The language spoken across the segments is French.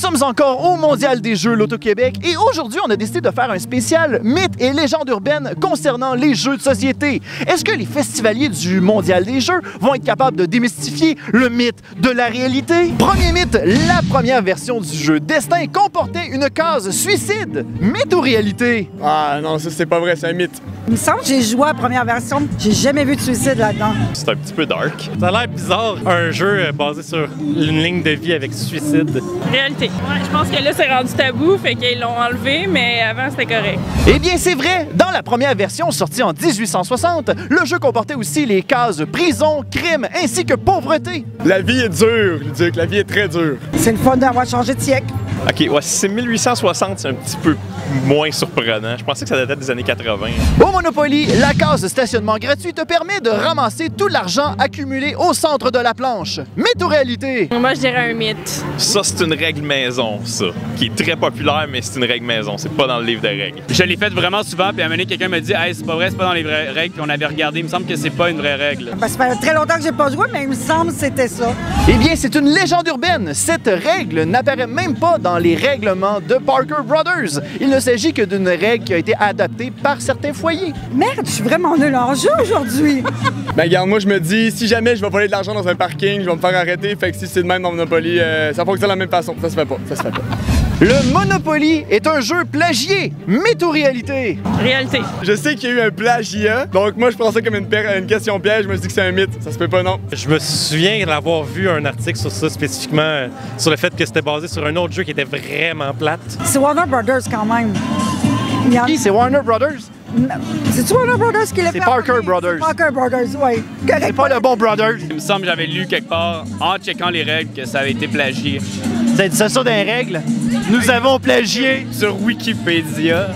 sommes encore au Mondial des Jeux Loto-Québec et aujourd'hui, on a décidé de faire un spécial mythes et légendes urbaines concernant les jeux de société. Est-ce que les festivaliers du Mondial des Jeux vont être capables de démystifier le mythe de la réalité? Premier mythe, la première version du jeu Destin comportait une case suicide. Mythe ou réalité? Ah non, ça c'est pas vrai, c'est un mythe. Il me semble que j'ai joué à la première version, j'ai jamais vu de suicide là-dedans. C'est un petit peu dark. Ça a l'air bizarre, un jeu basé sur une ligne de vie avec suicide. Réalité. Ouais, je pense que là, c'est rendu tabou, fait qu'ils l'ont enlevé, mais avant, c'était correct. Eh bien, c'est vrai! Dans la première version, sortie en 1860, le jeu comportait aussi les cases prison, crime, ainsi que pauvreté. La vie est dure, Luduc, la vie est très dure. C'est le fun d'avoir changé de siècle. Ok, ouais, si c'est 1860, c'est un petit peu moins surprenant. Je pensais que ça datait des années 80. Au Monopoly, la case stationnement gratuit te permet de ramasser tout l'argent accumulé au centre de la planche. Mythe ou réalité? Moi, je dirais un mythe. Ça, c'est une règle maison, ça, qui est très populaire, mais c'est une règle maison. C'est pas dans le livre de règles. Je l'ai fait vraiment souvent, puis à un moment donné, quelqu'un me dit « Hey, c'est pas vrai, c'est pas dans les vraies règles. » Puis on avait regardé, il me semble que c'est pas une vraie règle. Ben, ça fait très longtemps que j'ai pas joué, mais il me semble que c'était ça. Eh bien, c'est une légende urbaine. Cette règle n'apparaît même pas dans les règlements de Parker Brothers. Il ne s'agit que d'une règle qui a été adaptée par certains foyers. Merde, je suis vraiment nul en jeu aujourd'hui. Ben regarde, moi je me dis, si jamais je vais voler de l'argent dans un parking, je vais me faire arrêter, fait que si c'est de même dans Monopoly, ça fonctionne de la même façon, ça se fait pas, ça se fait pas. Le Monopoly est un jeu plagié. Mythe ou réalité? Réalité. Je sais qu'il y a eu un plagiat, donc moi je prends ça comme une question piège, je me dis que c'est un mythe, ça se peut pas non. Je me souviens d'avoir vu un article sur ça spécifiquement, sur le fait que c'était basé sur un autre jeu qui était vraiment plate. C'est Warner Brothers quand même. Qui? C'est Warner Brothers? C'est-tu Warner Brothers qui l'a fait? C'est Parker Brothers. Parker Brothers, oui. C'est pas le bon Brothers. Il me semble que j'avais lu quelque part, en checkant les règles, que ça avait été plagié. Vous avez dit ça dans les règles? Nous avons plagié. Sur Wikipédia.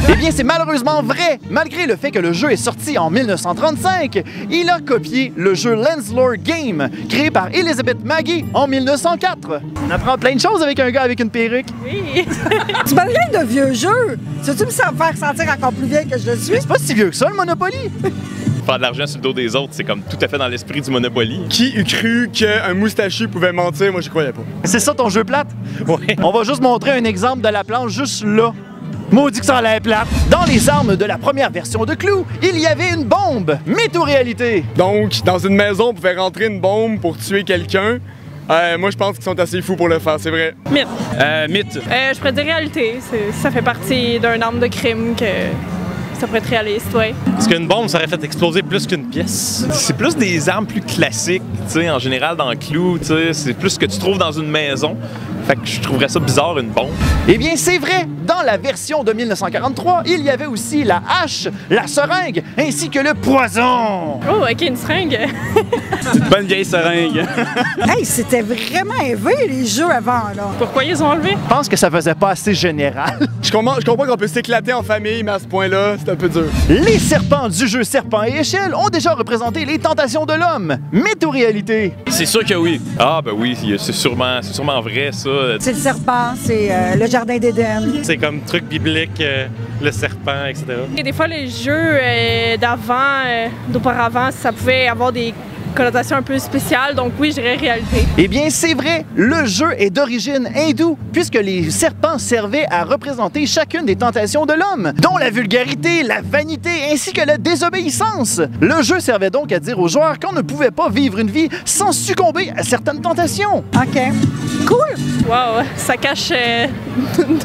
Eh bien, c'est malheureusement vrai. Malgré le fait que le jeu est sorti en 1935, il a copié le jeu Lancelot Game, créé par Elizabeth Magie en 1904. On apprend plein de choses avec un gars avec une perruque. Oui. Tu parles de vieux jeux. Tu me faire sentir encore plus vieille que je le suis? C'est pas si vieux que ça, le Monopoly. Faire de l'argent sur le dos des autres, c'est comme tout à fait dans l'esprit du Monopoly. Qui eût cru qu'un moustachu pouvait mentir? Moi, je croyais pas. C'est ça ton jeu plate? Oui. On va juste montrer un exemple de la planche juste là. Maudit que ça a l'air plate. Dans les armes de la première version de Clou, il y avait une bombe. Mythe ou réalité? Donc, dans une maison, on pouvait rentrer une bombe pour tuer quelqu'un. Moi, je pense qu'ils sont assez fous pour le faire, c'est vrai. Mythe. Mythe. Je pourrais dire réalité. Ça fait partie d'un arme de crime que ça pourrait être réaliste, oui. Est-ce qu'une bombe, ça aurait fait exploser plus qu'une pièce? C'est plus des armes plus classiques, tu sais, en général dans Clou, tu sais, c'est plus ce que tu trouves dans une maison. Fait que je trouverais ça bizarre, une bombe. Eh bien, c'est vrai. Dans la version de 1943, il y avait aussi la hache, la seringue, ainsi que le poison. Oh, OK, une seringue. C'est une bonne vieille seringue. Hey, c'était vraiment élevé les jeux avant, là. Pourquoi ils ont enlevé? Je pense que ça faisait pas assez général. Je comprends qu'on peut s'éclater en famille, mais à ce point-là, c'est un peu dur. Les serpents du jeu Serpent et Échelle ont déjà représenté les tentations de l'homme. Mythe ou réalité? C'est sûr que oui. Ah, ben oui, c'est sûrement vrai, ça. C'est le serpent, c'est le jardin d'Éden. C'est comme truc biblique, le serpent, etc. Et des fois, les jeux d'auparavant, ça pouvait avoir des connotations un peu spéciales, donc oui, je dirais réalité. Eh bien, c'est vrai. Le jeu est d'origine hindoue, puisque les serpents servaient à représenter chacune des tentations de l'homme, dont la vulgarité, la vanité, ainsi que la désobéissance. Le jeu servait donc à dire aux joueurs qu'on ne pouvait pas vivre une vie sans succomber à certaines tentations. OK. Cool. Wow, ça cache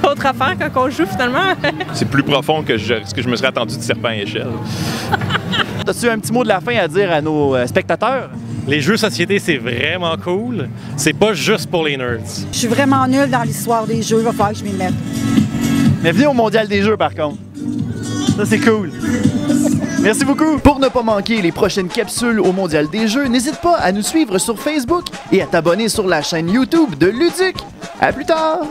d'autres affaires quand on joue, finalement. C'est plus profond que ce que je me serais attendu du serpent à échelle. As-tu un petit mot de la fin à dire à nos spectateurs? Les jeux société, c'est vraiment cool. C'est pas juste pour les nerds. Je suis vraiment nulle dans l'histoire des jeux, il va falloir que je m'y mette. Mais venez au Mondial des Jeux, par contre. Ça, c'est cool. Merci beaucoup. Pour ne pas manquer les prochaines capsules au Mondial des Jeux, n'hésite pas à nous suivre sur Facebook et à t'abonner sur la chaîne YouTube de Luduc. À plus tard!